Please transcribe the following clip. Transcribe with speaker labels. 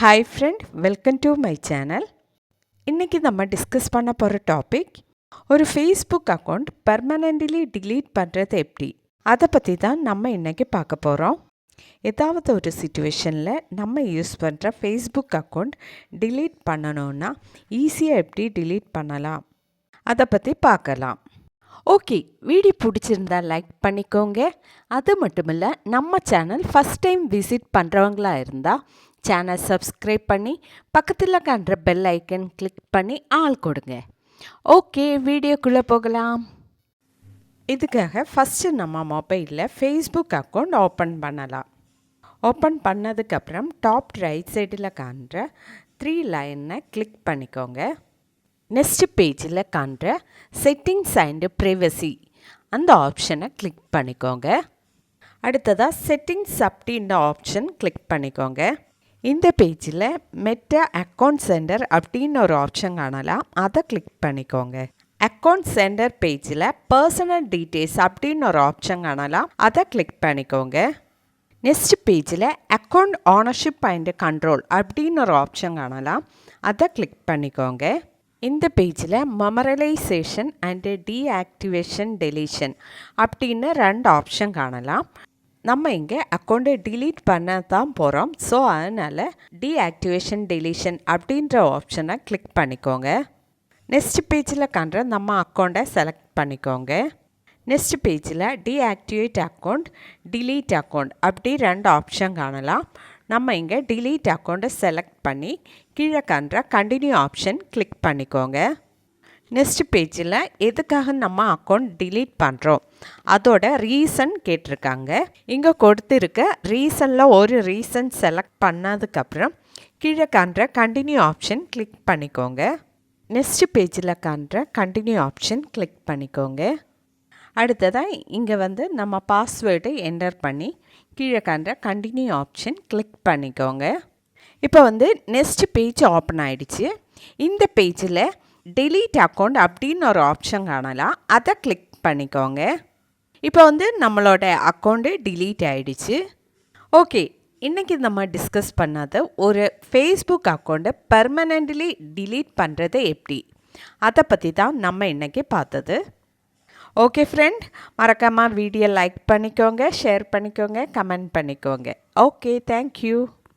Speaker 1: Hi friend, welcome to my channel. இன்றைக்கி நம்ம discuss பண்ண போகிற டாபிக், ஒரு ஃபேஸ்புக் அக்கௌண்ட் பெர்மனெண்ட்லி டிலீட் பண்ணுறது எப்படி, அதை பற்றி தான் நம்ம இன்றைக்கி பார்க்க போகிறோம். ஏதாவது ஒரு சிச்சுவேஷனில் நம்ம யூஸ் பண்ணுற ஃபேஸ்புக் அக்கௌண்ட் டிலீட் பண்ணணுன்னா ஈஸியாக எப்படி டிலீட் பண்ணலாம் அதை பற்றி பார்க்கலாம். ஓகே, வீடியோ பிடிச்சிருந்தா லைக் பண்ணிக்கோங்க. அது மட்டும் இல்லை, நம்ம சேனல் ஃபஸ்ட் டைம் விசிட் பண்ணுறவங்களா இருந்தால் சேனல் சப்ஸ்கிரைப் பண்ணி பக்கத்தில் காண்ற பெல் ஐக்கன் கிளிக் பண்ணி ஆள் கொடுங்க. ஓகே, வீடியோக்குள்ளே போகலாம். இதுக்காக ஃபஸ்ட்டு நம்ம மொபைலில் ஃபேஸ்புக் அக்கௌண்ட் ஓப்பன் பண்ணலாம். ஓப்பன் பண்ணதுக்கப்புறம் டாப் ரைட் சைடில் காண்ற 3 லைனை கிளிக் பண்ணிக்கோங்க. நெக்ஸ்ட் பேஜில் காண்ற செட்டிங்ஸ் அண்ட் ப்ரைவசி அந்த ஆப்ஷனை கிளிக் பண்ணிக்கோங்க. அடுத்ததாக செட்டிங்ஸ் அப்படின்ற ஆப்ஷன் கிளிக் பண்ணிக்கோங்க. இந்த பேஜில் மெட்டா அக்கௌண்ட் சென்டர் அப்படின்னு ஒரு ஆப்ஷன் காணலாம், அதை கிளிக் பண்ணிக்கோங்க. அக்கௌண்ட் சென்டர் பேஜில் பர்சனல் டீட்டெயில்ஸ் அப்படின்னு ஒரு ஆப்ஷன் காணலாம், அதை கிளிக் பண்ணிக்கோங்க. நெக்ஸ்ட் பேஜில் அக்கௌண்ட் ஓனர்ஷிப் அண்ட் கண்ட்ரோல் அப்படின்னு ஒரு ஆப்ஷன் காணலாம், அதை கிளிக் பண்ணிக்கோங்க. இந்த பேஜில் மெமரலைசேஷன் அண்டு டீஆக்டிவேஷன் டெலீஷன் அப்படின்னு 2 ஆப்ஷன் காணலாம். நம்ம இங்கே அக்கௌண்ட்டை டிலீட் பண்ண தான் போகிறோம். ஸோ அதனால் டீஆக்டிவேஷன் டெலீஷன் அப்படின்ற ஆப்ஷனை கிளிக் பண்ணிக்கோங்க. நெக்ஸ்ட் பேஜில் காண்ற நம்ம அக்கௌண்ட்டை செலக்ட் பண்ணிக்கோங்க. நெக்ஸ்ட் பேஜில் டீஆக்டிவேட் அக்கௌண்ட், டிலீட் அக்கௌண்ட் அப்படி 2 ஆப்ஷன் காணலாம். நம்ம இங்கே டிலீட் அக்கௌண்ட்டை செலக்ட் பண்ணி கீழே காண்ற கண்டினியூ ஆப்ஷன் கிளிக் பண்ணிக்கோங்க. நெக்ஸ்ட் பேஜில் எதுக்காக நம்ம அக்கௌண்ட் டிலீட் பண்ணுறோம் அதோட ரீசன் கேட்டிருக்காங்க. இங்கே கொடுத்துருக்க ரீசனில் ஒரு ரீசன் செலக்ட் பண்ணதுக்கப்புறம் கீழே காண்ற கண்டினியூ ஆப்ஷன் கிளிக் பண்ணிக்கோங்க. நெக்ஸ்ட் பேஜில் காண்ற கண்டினியூ ஆப்ஷன் கிளிக் பண்ணிக்கோங்க. அடுத்ததாக இங்கே நம்ம பாஸ்வேர்டு என்டர் பண்ணி கீழே காண்ற கண்டினியூ ஆப்ஷன் கிளிக் பண்ணிக்கோங்க. இப்போ நெக்ஸ்ட் பேஜ் ஓப்பன் ஆகிடுச்சு. இந்த பேஜில் delete அக்கௌண்ட் அப்படின்னு ஒரு ஆப்ஷன் காணலாம், அதை கிளிக் பண்ணிக்கோங்க. இப்போ நம்மளோட அக்கௌண்ட்டு டிலீட் ஆகிடுச்சு. ஓகே, இன்றைக்கி நம்ம டிஸ்கஸ் பண்ணாத ஒரு ஃபேஸ்புக் அக்கௌண்ட்டை பெர்மனெண்ட்லி டிலீட் பண்ணுறது எப்படி, அதை பற்றி தான் நம்ம இன்றைக்கி பார்த்தது. ஓகே ஃப்ரெண்ட், மறக்காமல் வீடியோ லைக் பண்ணிக்கோங்க, ஷேர் பண்ணிக்கோங்க, கமெண்ட் பண்ணிக்கோங்க. Okay, thank you.